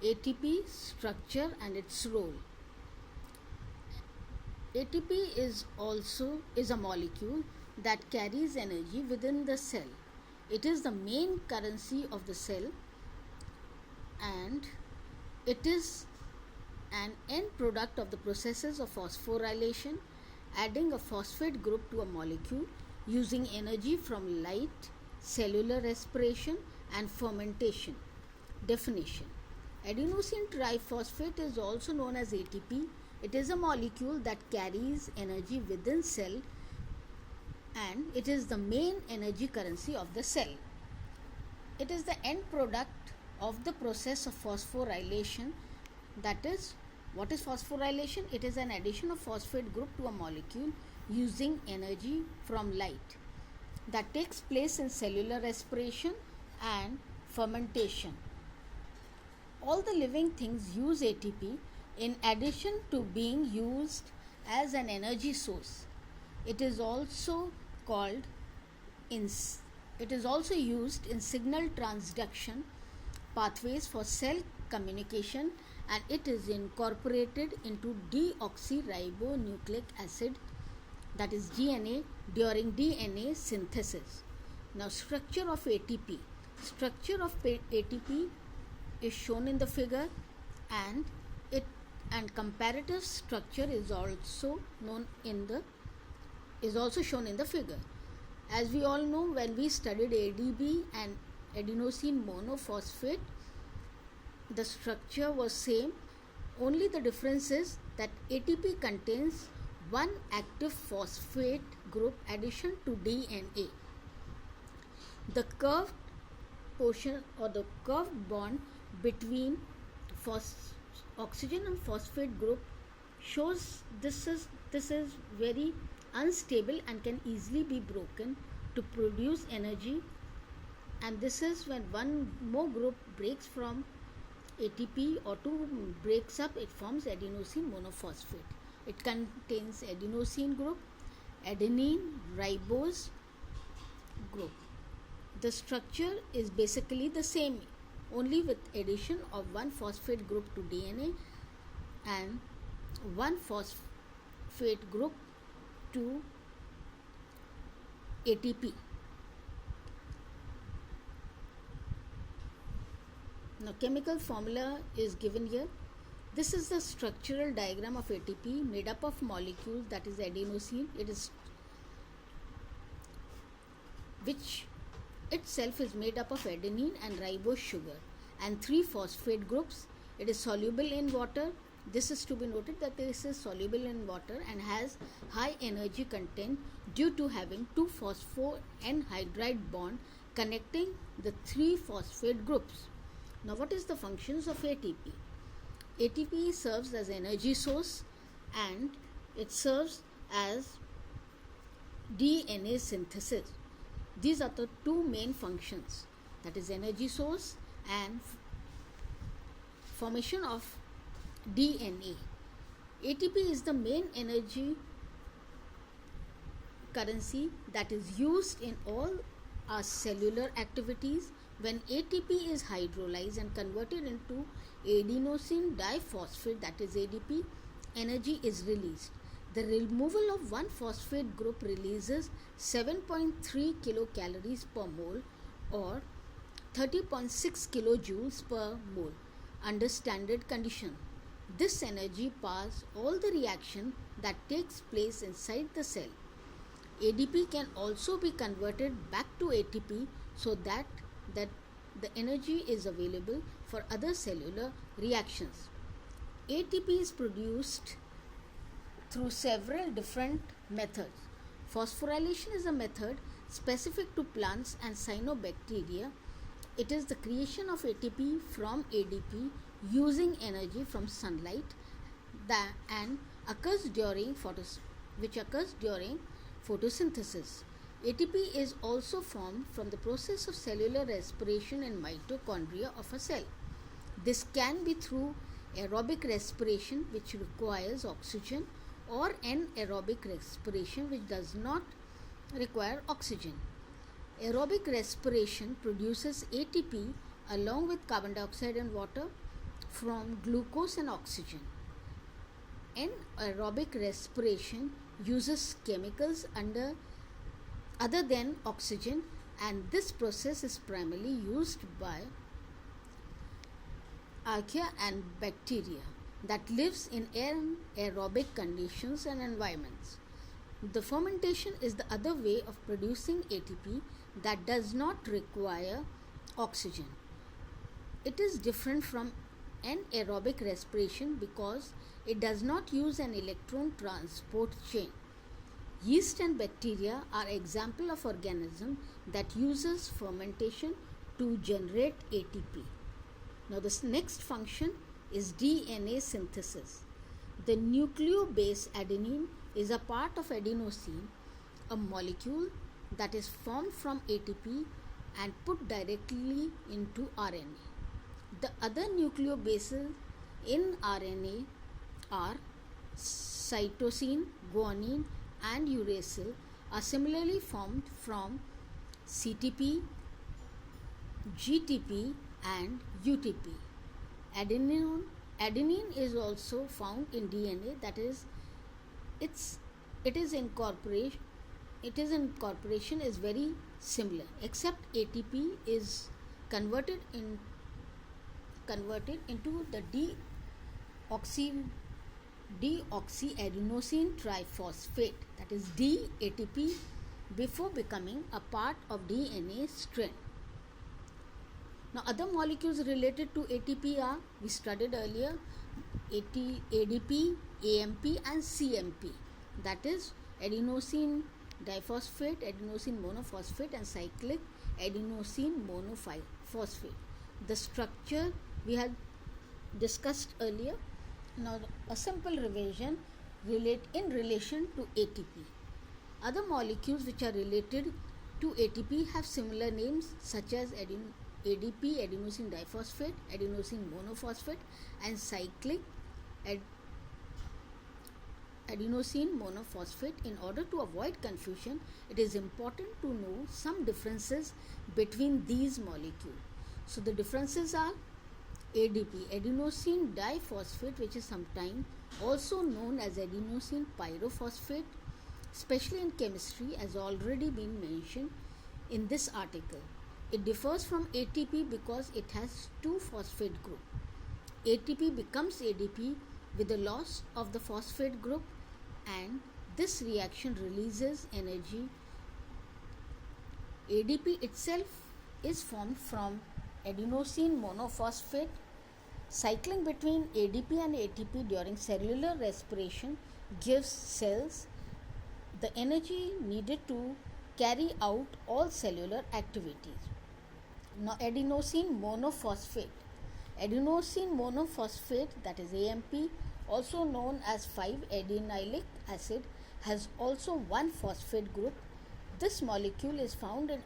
ATP structure and its role. ATP is a molecule that carries energy within the cell. It is the main currency of the cell, and it is an end product of the processes of phosphorylation, adding a phosphate group to a molecule using energy from light, cellular respiration and fermentation. Definition: adenosine triphosphate is also known as ATP. It is a molecule that carries energy within cell, and it is the main energy currency of the cell. It is the end product of the process of phosphorylation. That is, what is phosphorylation? It is an addition of phosphate group to a molecule using energy from light that takes place in cellular respiration and fermentation. All the living things use ATP in addition to being used as an energy source. It is also used in signal transduction pathways for cell communication, and it is incorporated into deoxyribonucleic acid, that is DNA, during DNA synthesis. Now, structure of ATP. Structure of ATP is shown in the figure, and comparative structure is also shown in the figure. As we all know, when we studied ADP and adenosine monophosphate, the structure was same. Only the difference is that ATP contains one active phosphate group addition to DNA. The curved portion or the curved bond between oxygen and phosphate group shows this is very unstable and can easily be broken to produce energy, and this is when one more group breaks from ATP or two breaks up, it forms adenosine monophosphate. It contains adenosine group, adenine, ribose group. The structure is basically the same, only with addition of one phosphate group to DNA and one phosphate group to ATP. Now, chemical formula is given here. This is the structural diagram of ATP made up of molecules, that is adenosine. Which itself is made up of adenine and ribose sugar and three phosphate groups. It is soluble in water. This is to be noted that this is soluble in water and has high energy content due to having two phospho anhydride bond connecting the three phosphate groups. Now, what is the functions of ATP? ATP serves as energy source, and it serves as DNA synthesis. These are the two main functions, that is energy source and formation of DNA. ATP is the main energy currency that is used in all our cellular activities. When ATP is hydrolyzed and converted into adenosine diphosphate, that is ADP, energy is released. The removal of one phosphate group releases 7.3 kilocalories per mole or 30.6 kilojoules per mole under standard condition. This energy powers all the reaction that takes place inside the cell. ADP can also be converted back to ATP so that the energy is available for other cellular reactions. ATP is produced through several different methods. Phosphorylation is a method specific to plants and cyanobacteria. It is the creation of ATP from ADP using energy from sunlight and occurs during photosynthesis. ATP is also formed from the process of cellular respiration in mitochondria of a cell. This can be through aerobic respiration, which requires oxygen, or anaerobic respiration, which does not require oxygen. Aerobic respiration produces ATP along with carbon dioxide and water. from glucose and oxygen. Anaerobic respiration uses chemicals other than oxygen, and this process is primarily used by archaea and bacteria that lives in anaerobic conditions and environments. The fermentation is the other way of producing ATP that does not require oxygen. It is different from anaerobic respiration because it does not use an electron transport chain. Yeast and bacteria are examples of organisms that uses fermentation to generate ATP. Now the next function is DNA synthesis. The nucleobase adenine is a part of adenosine, a molecule that is formed from ATP and put directly into RNA. The other nucleobases in RNA are cytosine, guanine, and uracil are similarly formed from CTP, GTP, and UTP. Adenine is also found in DNA. That is, its incorporation is very similar, except ATP is converted into the deoxyadenosine triphosphate, that is DATP, before becoming a part of DNA strand. Now other molecules related to ATP are, we studied earlier, ADP, AMP and CMP, that is adenosine diphosphate, adenosine monophosphate and cyclic adenosine monophosphate. The structure we had discussed earlier. Now a simple revision in relation to ATP. Other molecules which are related to ATP have similar names such as ADP, adenosine diphosphate, adenosine monophosphate and cyclic adenosine monophosphate. In order to avoid confusion, it is important to know some differences between these molecules. So the differences are ADP, adenosine diphosphate, which is sometimes also known as adenosine pyrophosphate, especially in chemistry, as already been mentioned in this article. It differs from ATP because it has two phosphate groups. ATP becomes ADP with the loss of the phosphate group, and this reaction releases energy. ADP itself is formed from adenosine monophosphate. Cycling between ADP and ATP during cellular respiration gives cells the energy needed to carry out all cellular activities. Now adenosine monophosphate. Adenosine monophosphate, that is AMP, also known as 5-adenylic acid, has also one phosphate group. This molecule is found in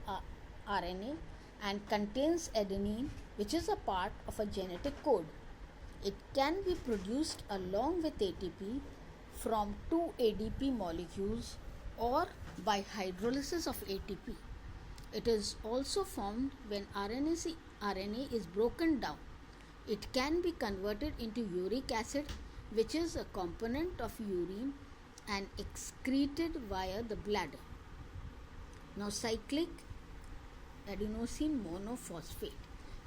RNA and contains adenine, which is a part of a genetic code. It can be produced along with ATP from two ADP molecules or by hydrolysis of ATP. It is also formed when RNA is broken down. It can be converted into uric acid, which is a component of urine and excreted via the bladder. Now cyclic adenosine monophosphate.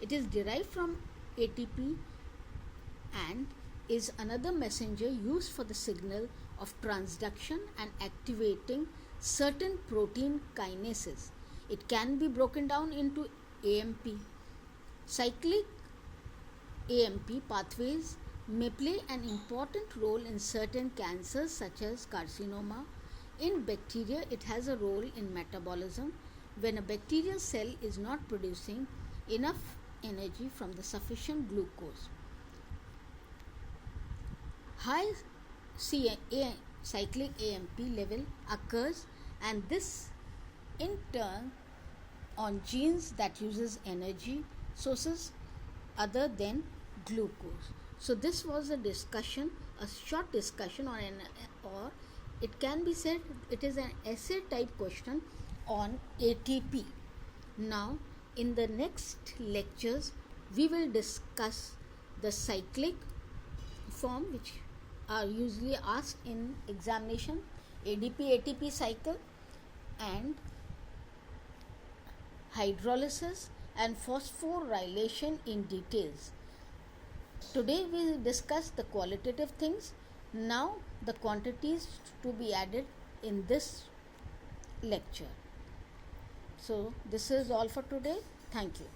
It is derived from ATP and is another messenger used for the signal of transduction and activating certain protein kinases. It can be broken down into AMP. Cyclic AMP pathways may play an important role in certain cancers such as carcinoma. In bacteria, it has a role in metabolism when a bacterial cell is not producing enough energy from the sufficient glucose. High cyclic AMP level occurs, and this in turn on genes that uses energy sources other than glucose. So this was a short discussion or it can be said it is an essay type question on ATP. Now in the next lectures we will discuss the cyclic form, which are usually asked in examination, ADP ATP cycle, and hydrolysis and phosphorylation in details. Today we will discuss the qualitative things. Now the quantities to be added in this lecture. So this is all for today. Thank you.